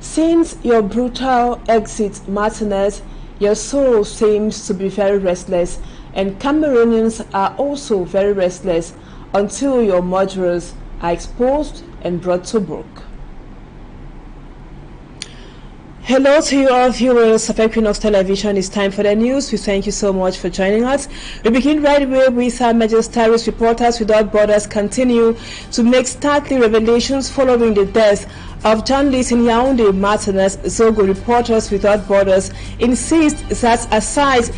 Since your brutal exit, Martinez, your soul seems to be very restless, and Cameroonians are also very restless until your murderers are exposed and brought to book. Hello to you all viewers of Equinoxe Television. It's time for the news. We thank you so much for joining us. We begin right away with our Magisterius. Reporters Without Borders continue to make startling revelations following the death of journalist in Yaoundé, Martinez Zogo. Reporters Without Borders insist that aside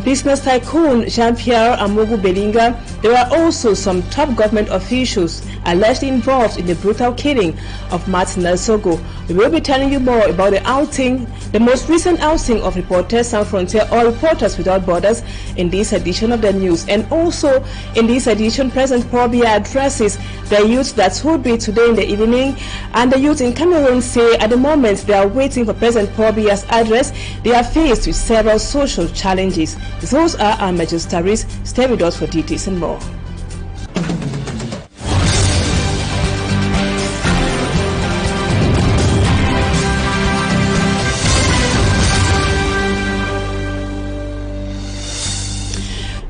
business tycoon Jean-Pierre Amogu Belinga, there were also some top government officials allegedly involved in the brutal killing of Martinez Zogo. We will be telling you more about the most recent outing of Reporters Sans Frontières or Reporters Without Borders in this edition of the news. And also in this edition, President Paul Biya addresses the youth that would be today in the evening, and the youth in Cameroon say at the moment they are waiting for President Paul Biya's address. They are faced with several social challenges. Those are our Magisterius. Stay with us for details and more.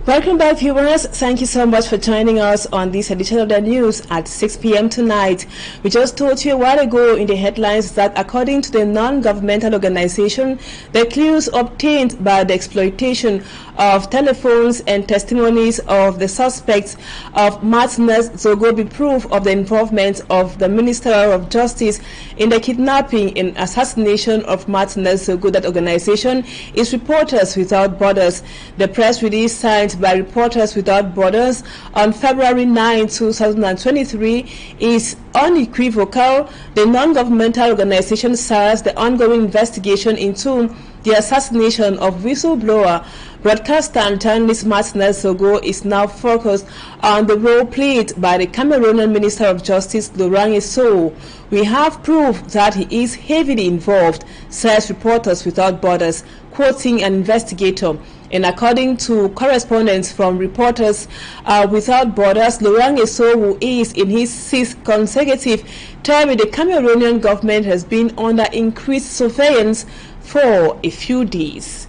Welcome back, viewers. Thank you so much for joining us on this edition of the news at 6 p.m. tonight. We just told you a while ago in the headlines that according to the non-governmental organization, the clues obtained by the exploitation of telephones and testimonies of the suspects of Martinez Zogo be proof of the involvement of the Minister of Justice in the kidnapping and assassination of Martinez Zogo. That organization is Reporters Without Borders. The press release signed by Reporters Without Borders on February 9, 2023 is unequivocal. The non-governmental organization says the ongoing investigation into the assassination of whistleblower, broadcaster and journalist Martinez Zogo is now focused on the role played by the Cameroonian Minister of Justice, Laurent Esso. We have proof that he is heavily involved, says Reporters Without Borders, quoting an investigator. And according to correspondence from Reporters Without Borders, Laurent Esso, who is in his 6th consecutive term with the Cameroonian government, has been under increased surveillance for a few days.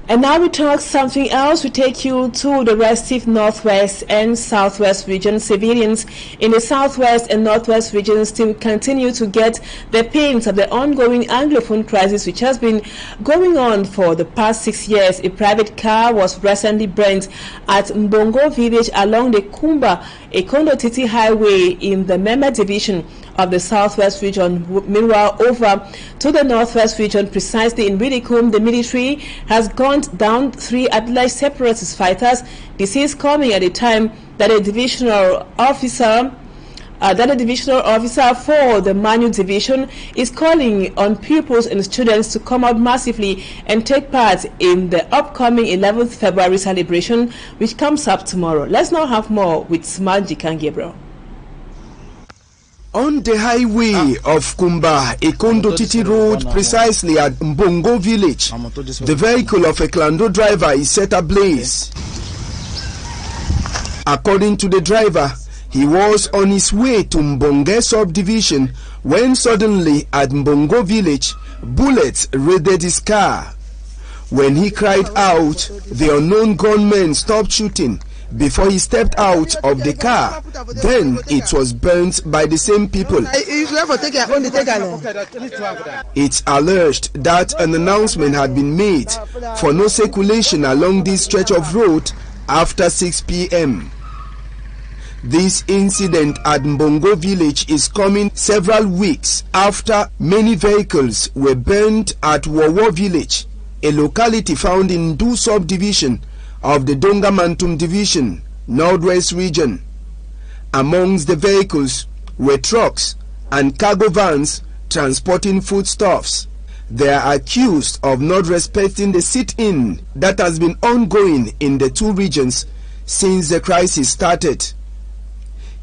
And now we talk something else. We take you to the restive northwest and southwest region. Civilians in the southwest and northwest regions still continue to get the pains of the ongoing Anglophone crisis, which has been going on for the past 6 years. A private car was recently burnt at Mbongo village along the Kumba Ekondo Titi highway in the Mema division of the southwest region. Meanwhile, over to the northwest region, precisely in Widikum, the military has gunned down 3 alleged separatist fighters. This is coming at a time that a divisional officer for the Manu Division is calling on pupils and students to come out massively and take part in the upcoming 11th February celebration, which comes up tomorrow. Let's now have more with Smaji and Gabriel. On the highway of Kumba, Ikondo Titi Road, precisely at Mbongo village, the vehicle of a Klando driver is set ablaze. According to the driver, he was on his way to Mbonge subdivision when suddenly at Mbongo village, bullets raided his car. When he cried out, the unknown gunmen stopped shooting before he stepped out of the car. Then it was burnt by the same people. It's alleged that an announcement had been made for no circulation along this stretch of road after 6 p.m. This incident at Mbongo village is coming several weeks after many vehicles were burnt at Wowo village, a locality found in Du subdivision of the Donga Mantum division, Northwest region. Amongst the vehicles were trucks and cargo vans transporting foodstuffs. They are accused of not respecting the sit-in that has been ongoing in the two regions since the crisis started.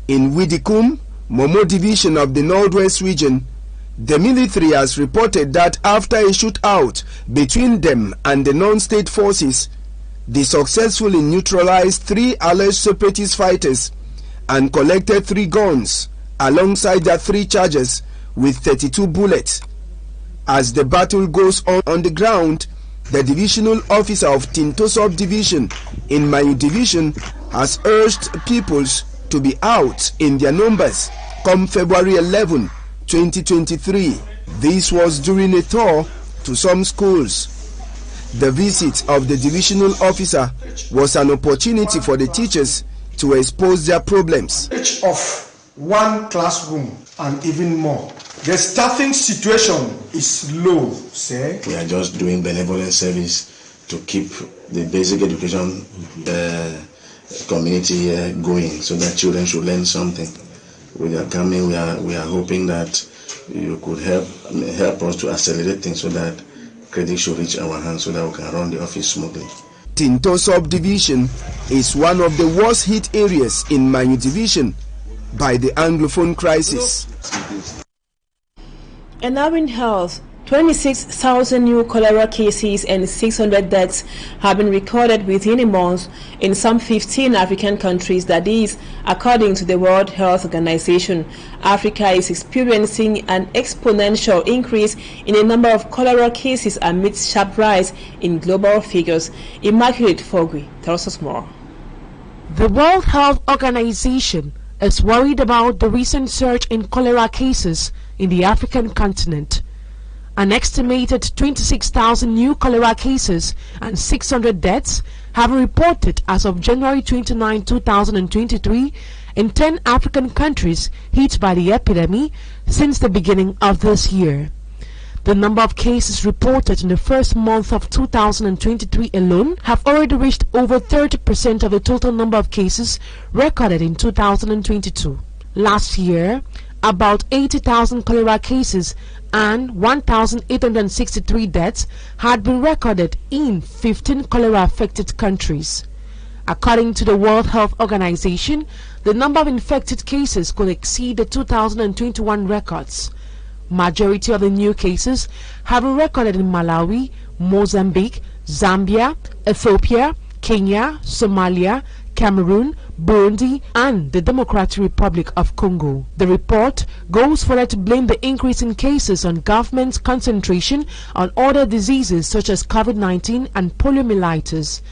In Widikum, Momo division of the Northwest region, the military has reported that after a shootout between them and the non-state forces, they successfully neutralized 3 alleged separatist fighters and collected 3 guns alongside their 3 charges with 32 bullets. As the battle goes on the ground, the divisional officer of Tinto subdivision in Mayu division has urged peoples to be out in their numbers come February 11, 2023. This was during a tour to some schools. The visit of the divisional officer was an opportunity for the teachers to expose their problems. Of 1 classroom and even more. The staffing situation is low, sir. We are just doing benevolent service to keep the basic education community going, so that children should learn something. We are coming. We are hoping that you could help us to accelerate things so that credit should reach our hands, so that we can run the office smoothly. Tinto subdivision is one of the worst hit areas in Mayu division by the Anglophone crisis. And now in health, 26,000 new cholera cases and 600 deaths have been recorded within a month in some 15 African countries. That is, according to the World Health Organization. Africa is experiencing an exponential increase in the number of cholera cases amidst sharp rise in global figures. Immaculate Fogui tells us more. The World Health Organization is worried about the recent surge in cholera cases in the African continent. An estimated 26,000 new cholera cases and 600 deaths have been reported as of January 29, 2023 in 10 African countries hit by the epidemic since the beginning of this year. The number of cases reported in the first month of 2023 alone have already reached over 30% of the total number of cases recorded in 2022. Last year, about 80,000 cholera cases and 1,863 deaths had been recorded in 15 cholera-affected countries. According to the World Health Organization, the number of infected cases could exceed the 2021 records. Majority of the new cases have been recorded in Malawi, Mozambique, Zambia, Ethiopia, Kenya, Somalia, Cameroon, Burundi, and the Democratic Republic of Congo. The report goes further to blame the increase in cases on government's concentration on other diseases such as COVID-19 and poliomyelitis.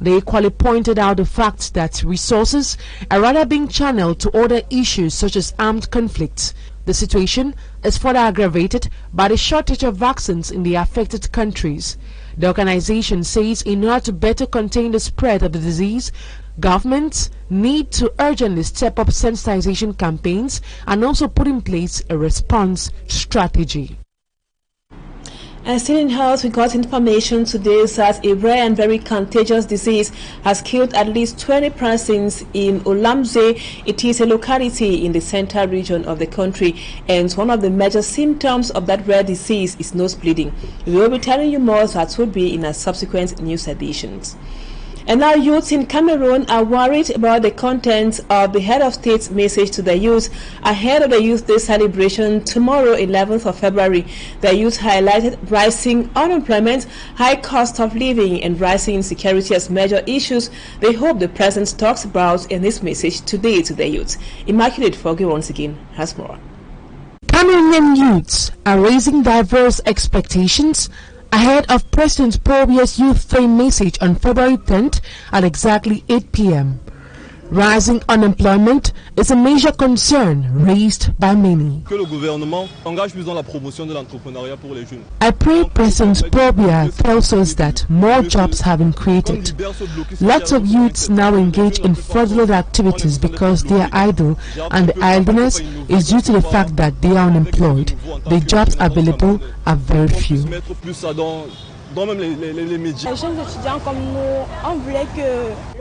They equally pointed out the fact that resources are rather being channeled to other issues such as armed conflicts. The situation is further aggravated by the shortage of vaccines in the affected countries. The organization says in order to better contain the spread of the disease, Governments need to urgently step up sensitization campaigns and also put in place a response strategy. And still in health, we got information today that a rare and very contagious disease has killed at least 20 persons in Olamze. It is a locality in the central region of the country, and one of the major symptoms of that rare disease is nose bleeding. We will be telling you more, that would be in our subsequent news editions. And now youths in Cameroon are worried about the contents of the head of state's message to the youth ahead of the Youth Day celebration tomorrow, 11th of February. The youth highlighted rising unemployment, high cost of living, and rising insecurity as major issues they hope the president talks about in this message today to the youth. Immaculate Foggy once again has more. Cameroonian youths are raising diverse expectations ahead of President Paul Biya's Youth Day message on February 10th at exactly 8 p.m. Rising unemployment is a major concern raised by many. I pray President Paul Biya tells us that more jobs have been created. Lots of youths now engage in fraudulent activities because they are idle, and the idleness is due to the fact that they are unemployed. The jobs available are very few.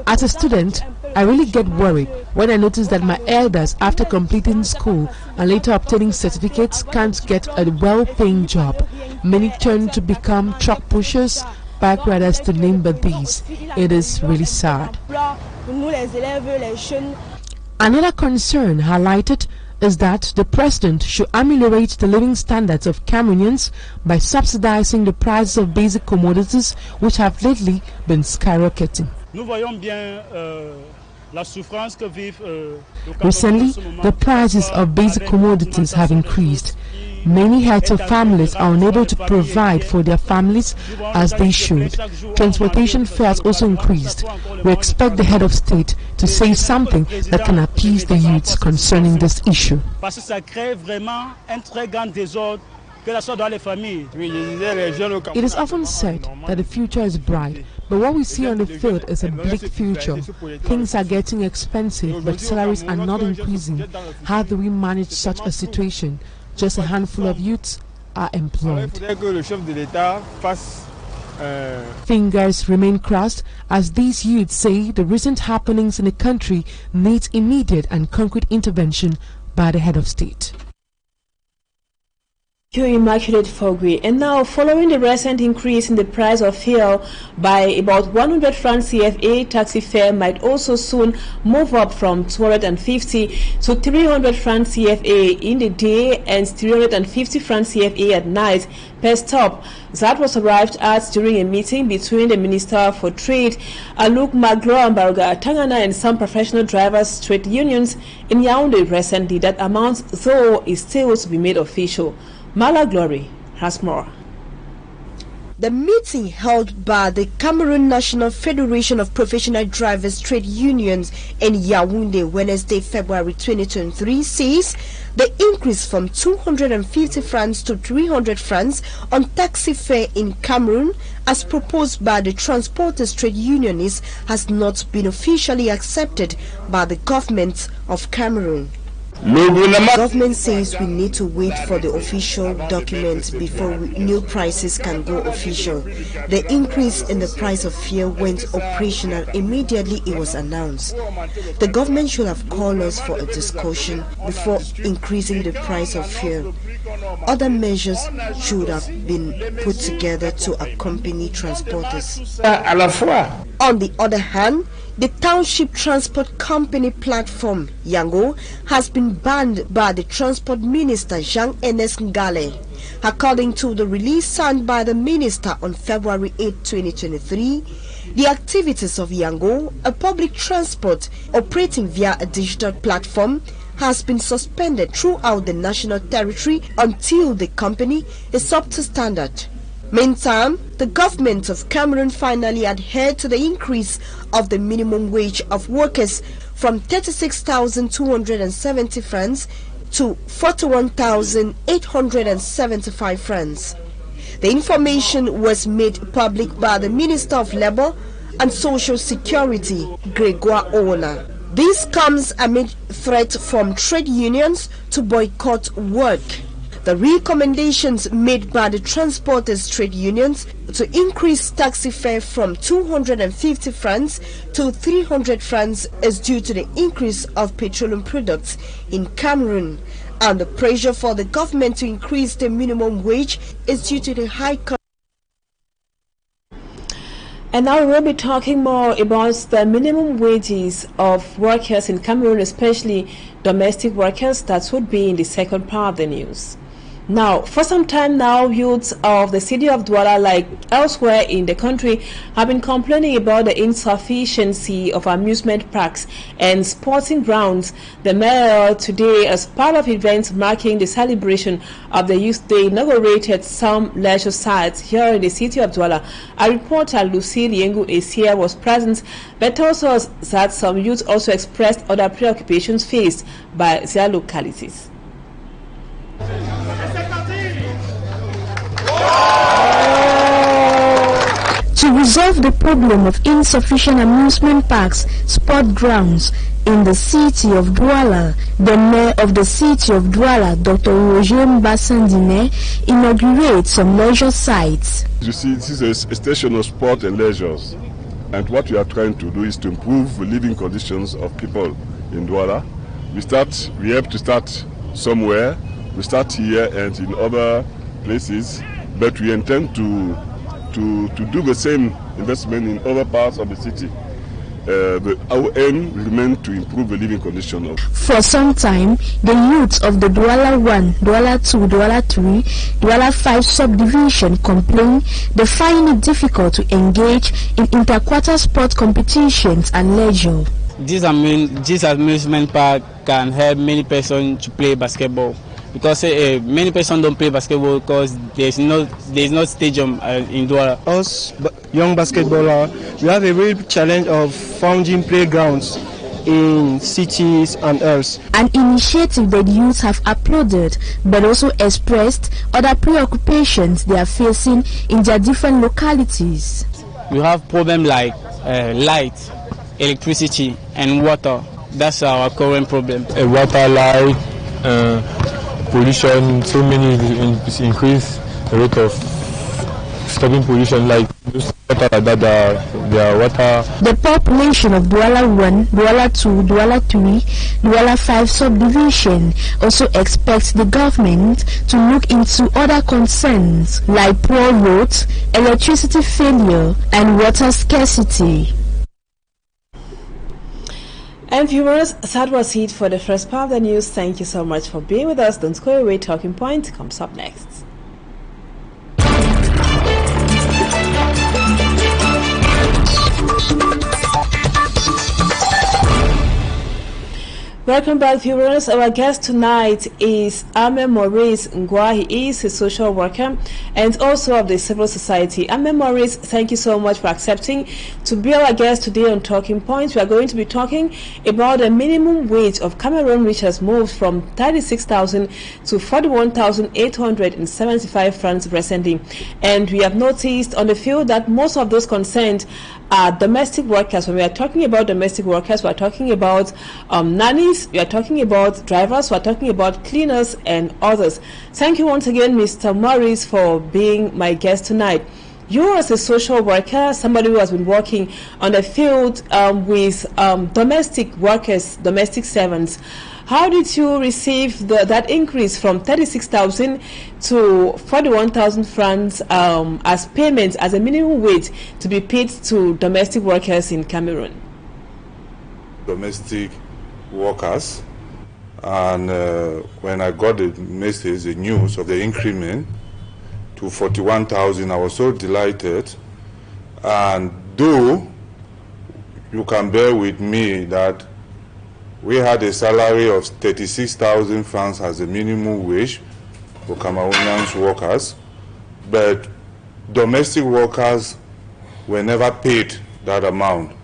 As a student, I really get worried when I notice that my elders, after completing school and later obtaining certificates, can't get a well-paying job. Many turn to become truck pushers, bike riders, to name but these. It is really sad. Another concern highlighted is that the president should ameliorate the living standards of Cameroonians by subsidizing the prices of basic commodities, which have lately been skyrocketing. Recently, the prices of basic commodities have increased. Many heads of families are unable to provide for their families as they should. Transportation fares also increased. We expect the head of state to say something that can appease the youths concerning this issue. It is often said that the future is bright, but what we see on the field is a bleak future. Things are getting expensive, but salaries are not increasing. How do we manage such a situation? Just a handful of youths are employed. Fingers remain crossed as these youths say the recent happenings in the country needs immediate and concrete intervention by the head of state. Immaculate Fogui. And now, following the recent increase in the price of fuel by about 100 francs CFA, taxi fare might also soon move up from 250 to 300 francs CFA in the day and 350 francs CFA at night per stop. That was arrived at during a meeting between the Minister for Trade, Aluk Maglo Ambaruga Tangana, and some professional drivers' trade unions in Yaoundé recently. That amount, though, is still to be made official. Mala Glory has more. The meeting held by the Cameroon National Federation of Professional Drivers Trade Unions in Yaoundé Wednesday, February 2023 says the increase from 250 francs to 300 francs on taxi fare in Cameroon, as proposed by the Transporters Trade Unionists, has not been officially accepted by the government of Cameroon. The government says we need to wait for the official document before new prices can go official. The increase in the price of fuel went operational immediately it was announced. The government should have called us for a discussion before increasing the price of fuel. Other measures should have been put together to accompany transporters. On the other hand, the Township Transport Company platform, Yango, has been banned by the Transport Minister Jean-Ernest Ngale. According to the release signed by the Minister on February 8, 2023, the activities of Yango, a public transport operating via a digital platform, has been suspended throughout the national territory until the company is up to standard. Meantime, the government of Cameroon finally adhered to the increase of the minimum wage of workers from 36,270 francs to 41,875 francs. The information was made public by the Minister of Labour, and Social Security, Gregoire Ona. This comes amid threat from trade unions to boycott work. The recommendations made by the transporters' trade unions to increase taxi fare from 250 francs to 300 francs is due to the increase of petroleum products in Cameroon. And the pressure for the government to increase the minimum wage is due to the high cost. And now we'll be talking more about the minimum wages of workers in Cameroon, especially domestic workers. That would be in the second part of the news. Now, for some time now, youths of the city of Douala, like elsewhere in the country, have been complaining about the insufficiency of amusement parks and sporting grounds. The mayor today, as part of events marking the celebration of the Youth Day, inaugurated some leisure sites here in the city of Douala. Our reporter Lucy Liengu Esia was present, but tells us that some youths also expressed other preoccupations faced by their localities. To resolve the problem of insufficient amusement parks, sport grounds in the city of Douala, the mayor of the city of Douala, Dr. Roger Mbasandine, inaugurates some leisure sites. You see, this is a station of sport and leisures, and what we are trying to do is to improve the living conditions of people in Douala. We have to start somewhere. We start here and in other places, but we intend to do the same investment in other parts of the city. Our aim remains to improve the living condition of. For some time, the youths of the Douala 1, Douala 2, Douala 3, Douala 5 subdivision complain they find it difficult to engage in interquarter sport competitions and leisure. This amusement park can help many persons to play basketball. Because many persons don't play basketball because there's no stadium in Douala. Us young basketballers, we have a real challenge of finding playgrounds in cities and else. An initiative that youth have applauded but also expressed other preoccupations they are facing in their different localities. We have problems like light, electricity and water. That's our current problem. Water, light, pollution, so many increase the rate of stopping pollution, like water like that, the water. The population of Douala 1, Douala 2, Douala 3, Douala 5 subdivision also expects the government to look into other concerns like poor roads, electricity failure and water scarcity. And viewers, that was it for the first part of the news. Thank you so much for being with us. Don't go away. Talking Point comes up next. Welcome back, viewers. Our guest tonight is Ame Maurice Ngwa. He is a social worker and also of the civil society. Ame Maurice, thank you so much for accepting to be our guest today on Talking Points. We are going to be talking about the minimum wage of Cameroon, which has moved from 36,000 to 41,875 francs recently. And we have noticed on the field that most of those concerned are domestic workers. When we are talking about domestic workers, we are talking about nannies, we are talking about drivers, we are talking about cleaners and others. Thank you once again, Mr. Maurice, for being my guest tonight. You as a social worker, somebody who has been working on the field with domestic workers, domestic servants, how did you receive that increase from 36,000 to 41,000 francs as payment, as a minimum wage to be paid to domestic workers in Cameroon? Domestic workers, and when I got the message, the news of the increment to 41,000, I was so delighted. And though you can bear with me that we had a salary of 36,000 francs as a minimum wage for Cameroonian workers, but domestic workers were never paid that amount.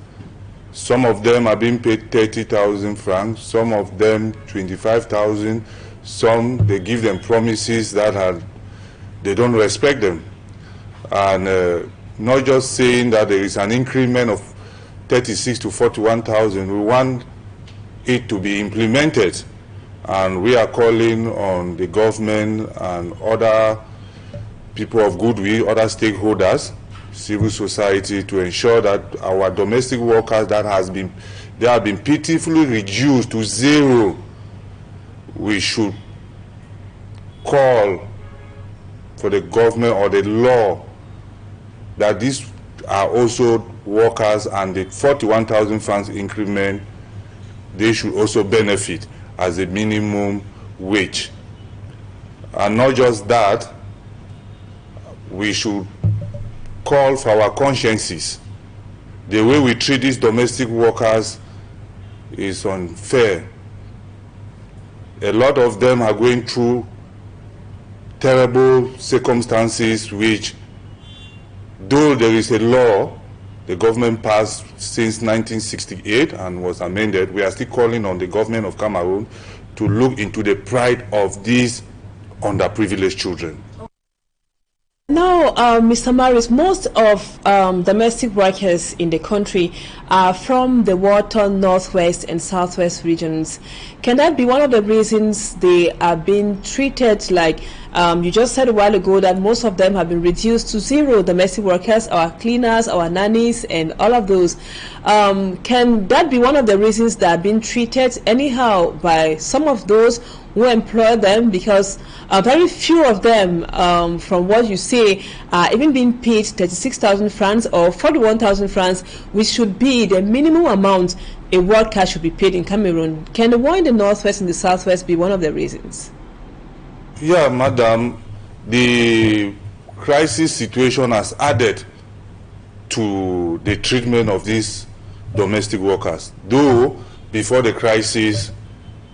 Some of them are being paid 30,000 francs, some of them 25,000, some they give them promises that they don't respect them. And not just saying that there is an increment of 36 to 41,000. We want it to be implemented, and we are calling on the government and other people of goodwill, other stakeholders, civil society, to ensure that our domestic workers that have been pitifully reduced to zero. We should call for the government or the law that these are also workers, and the 41,000 francs increment, they should also benefit as a minimum wage. And not just that, we should call for our consciences. The way we treat these domestic workers is unfair. A lot of them are going through terrible circumstances which, though there is a law the government passed since 1968 and was amended, we are still calling on the government of Cameroon to look into the plight of these underprivileged children. Now, Mr. Maris, most of domestic workers in the country are from the water, northwest and southwest regions. Can that be one of the reasons they are being treated like, you just said a while ago that most of them have been reduced to zero, domestic workers, our cleaners, our nannies, and all of those. Can that be one of the reasons they are being treated anyhow by some of those who employ them? Because very few of them, from what you say, are even being paid 36,000 francs or 41,000 francs, which should be the minimum amount a worker should be paid in Cameroon. Can the war in the northwest and the southwest be one of the reasons? Yeah, madam, the crisis situation has added to the treatment of these domestic workers. Though before the crisis,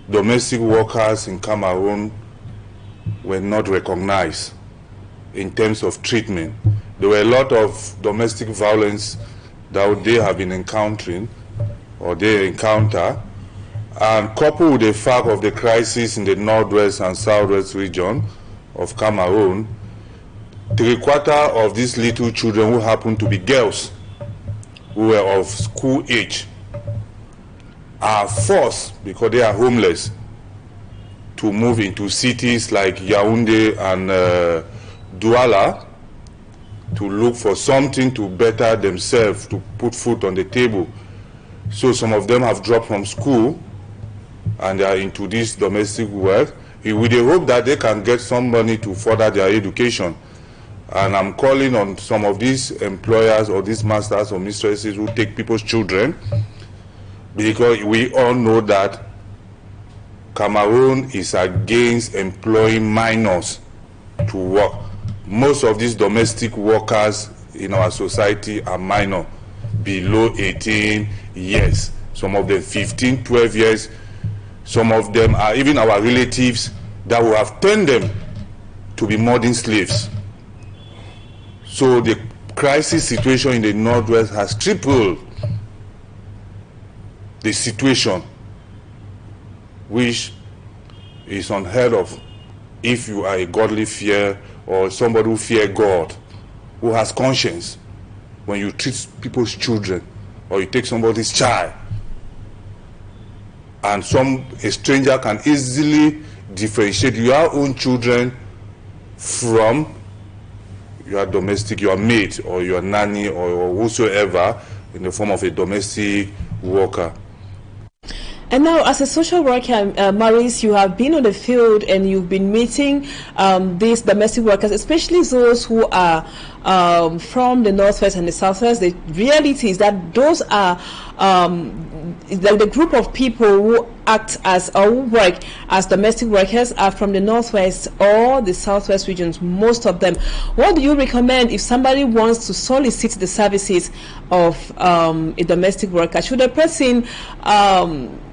domestic workers in Cameroon were not recognized in terms of treatment. There were a lot of domestic violence that they have been encountering or they encounter, and coupled with the fact of the crisis in the northwest and southwest region of Cameroon, 3/4 of these little children who happen to be girls who were of school age are forced, because they are homeless, to move into cities like Yaoundé and Douala to look for something to better themselves, to put food on the table. So some of them have dropped from school and they are into this domestic work with the hope that they can get some money to further their education. And I'm calling on some of these employers or these masters or mistresses who take people's children, because we all know that Cameroon is against employing minors to work. Most of these domestic workers in our society are minor, below 18 years. Some of them 15, 12 years. Some of them are even our relatives that will have turned them to be modern slaves. So the crisis situation in the northwest has tripled the situation, which is unheard of if you are a godly fear or somebody who fears God, who has conscience. When you treat people's children or you take somebody's child, and a stranger can easily differentiate your own children from your domestic, your maid or your nanny or whosoever in the form of a domestic worker. And now, as a social worker, Maurice, you have been on the field and you've been meeting these domestic workers, especially those who are from the northwest and the southwest. The reality is that those are the group of people who act as or who work as domestic workers are from the northwest or the southwest regions, most of them. What do you recommend if somebody wants to solicit the services of a domestic worker? Should a person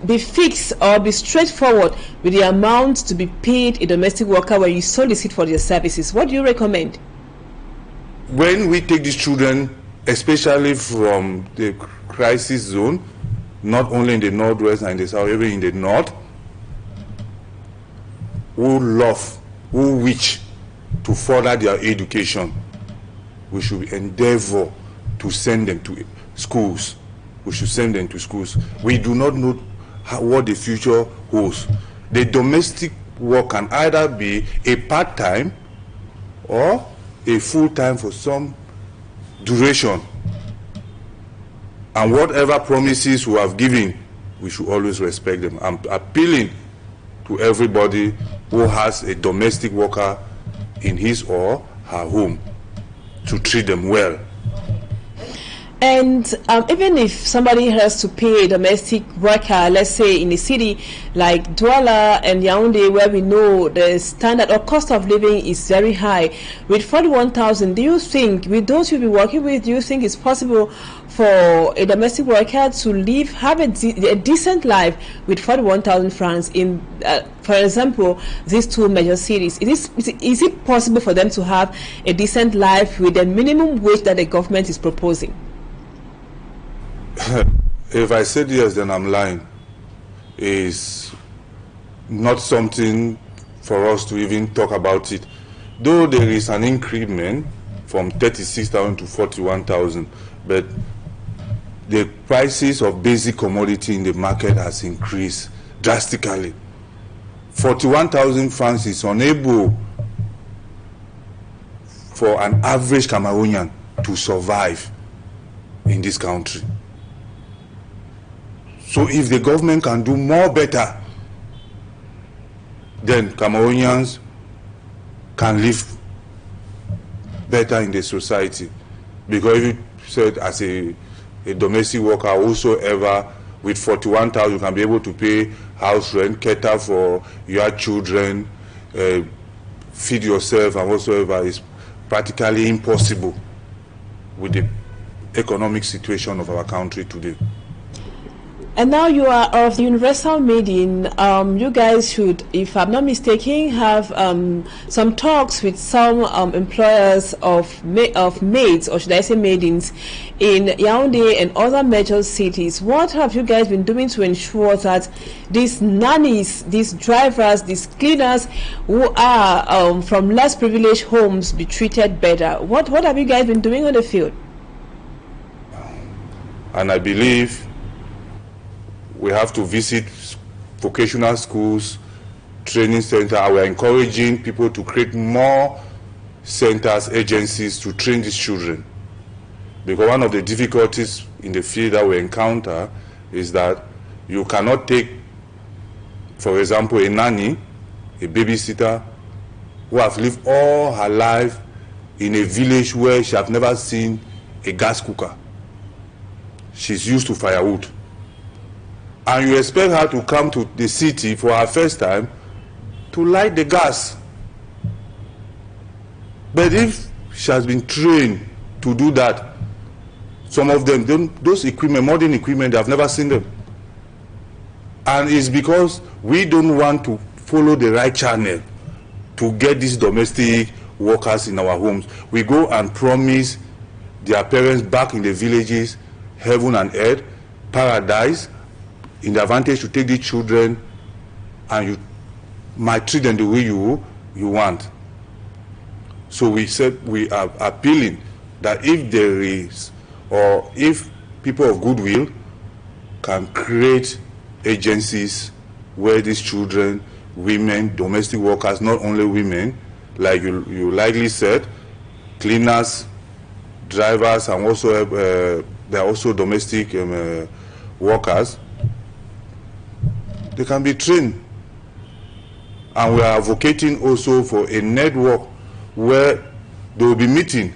be fixed or be straightforward with the amount to be paid a domestic worker when you solicit for their services? What do you recommend? When we take these children, especially from the crisis zone, not only in the northwest and the south, even in the north, who wish to further their education, we should endeavor to send them to schools. We should send them to schools. We do not know what the future holds. The domestic work can either be a part-time or a full-time for some duration. And whatever promises we have given, we should always respect them. I'm appealing to everybody who has a domestic worker in his or her home to treat them well. And even if somebody has to pay a domestic worker, let's say in a city like Douala and Yaoundé, where we know the standard or cost of living is very high, with 41,000, do you think, with those you'll be working with, do you think it's possible for a domestic worker to live, have a decent life with 41,000 francs in, for example, these two major cities? Is it possible for them to have a decent life with the minimum wage that the government is proposing? If I said yes, then I'm lying. It's not something for us to even talk about it. Though there is an increment from 36,000 to 41,000, but the prices of basic commodity in the market has increased drastically. 41,000 francs is unable for an average Cameroonian to survive in this country. So if the government can do more better, then Cameroonians can live better in the society. Because if you said as a domestic worker whosoever with 41,000 you can be able to pay house rent, cater for your children, feed yourself and whatsoever, is practically impossible with the economic situation of our country today. And now you are of the Universal Maiden. You guys should, if I'm not mistaken, have some talks with some employers of maids, or should I say maidens, in Yaoundé and other major cities. What have you guys been doing to ensure that these nannies, these drivers, these cleaners who are from less privileged homes be treated better? What have you guys been doing on the field? And I believe we have to visit vocational schools, training centers. We're encouraging people to create more centers, agencies to train these children. Because one of the difficulties in the field that we encounter is that you cannot take, for example, a nanny, a babysitter, who has lived all her life in a village where she has never seen a gas cooker. She's used to firewood. And you expect her to come to the city for her first time to light the gas. But if she has been trained to do that, some of them, those equipment, modern equipment, they have never seen them. And it's because we don't want to follow the right channel to get these domestic workers in our homes. We go and promise their parents back in the villages heaven and earth, paradise, in the advantage to take these children and you might treat them the way you want. So we said we are appealing that if there is, or if people of goodwill can create agencies where these children, women, domestic workers, not only women, like you likely said, cleaners, drivers, and also there are also domestic workers, they can be trained. And we are advocating also for a network where they will be meeting,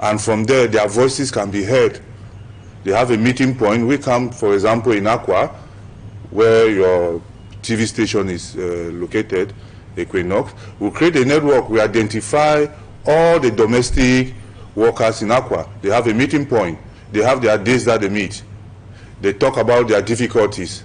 and from there their voices can be heard. They have a meeting point. We come, for example, in Aqua, where your TV station is located, Equinoxe. We'll create a network. We identify all the domestic workers in Aqua. They have a meeting point. They have their days that they meet. They talk about their difficulties.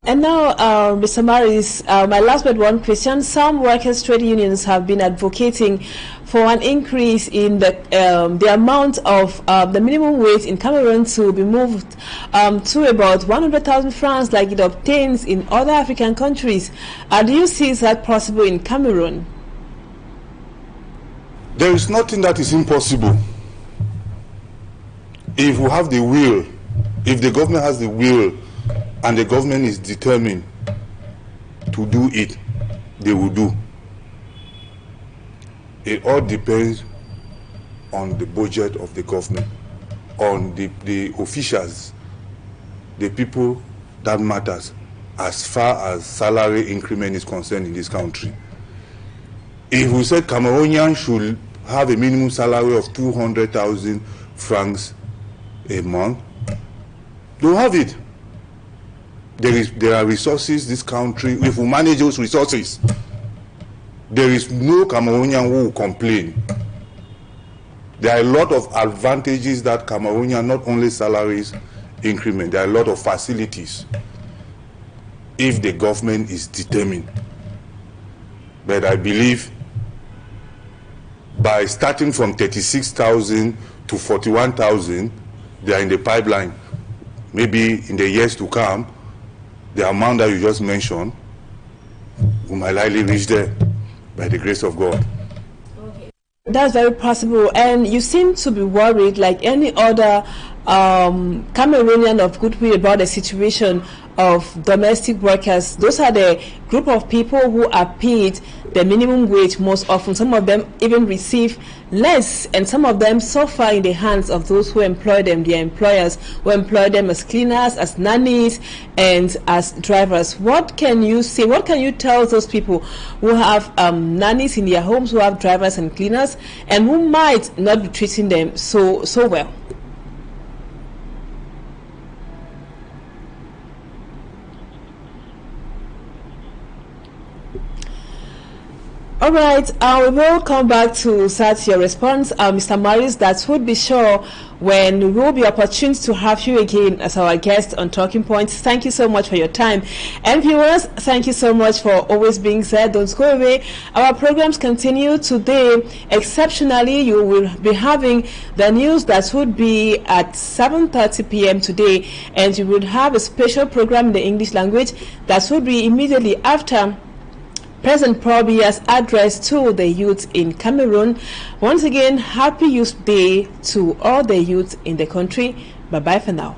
And now, Mr. Maris, my last but one question. Some workers' trade unions have been advocating for an increase in the amount of the minimum wage in Cameroon to be moved to about 100,000 francs like it obtains in other African countries. Do you see that possible in Cameroon? There is nothing that is impossible. If we have the will, if the government has the will, and the government is determined to do it, they will do. It all depends on the budget of the government, on the officials, the people that matters as far as salary increment is concerned in this country. If we said Cameroonians should have a minimum salary of 200,000 francs a month, they'll have it. There are resources this country. If we manage those resources, there is no Cameroonian who will complain. There are a lot of advantages that Cameroonian, not only salaries increment, there are a lot of facilities if the government is determined. But I believe by starting from 36,000 to 41,000, they are in the pipeline. Maybe in the years to come, the amount that you just mentioned, we might likely reach there by the grace of God. That's very possible. And you seem to be worried, like any other Cameroonian of goodwill, about the situation of domestic workers. Those are the group of people who are paid the minimum wage most often. Some of them even receive less, and some of them suffer in the hands of those who employ them, their employers, who employ them as cleaners, as nannies, and as drivers. What can you say? What can you tell those people who have nannies in their homes, who have drivers and cleaners, and who might not be treating them so well? All right, we will come back to start your response, Mr. Maris. That would be sure when we will be opportune to have you again as our guest on Talking Points. Thank you so much for your time. And viewers, thank you so much for always being there. Don't go away. Our programs continue today. Exceptionally, you will be having the news that would be at 7:30 p.m. today, and you would have a special program in the English language that would be immediately after President Paul Biya's address to the youth in Cameroon. Once again, happy Youth Day to all the youth in the country. Bye-bye for now.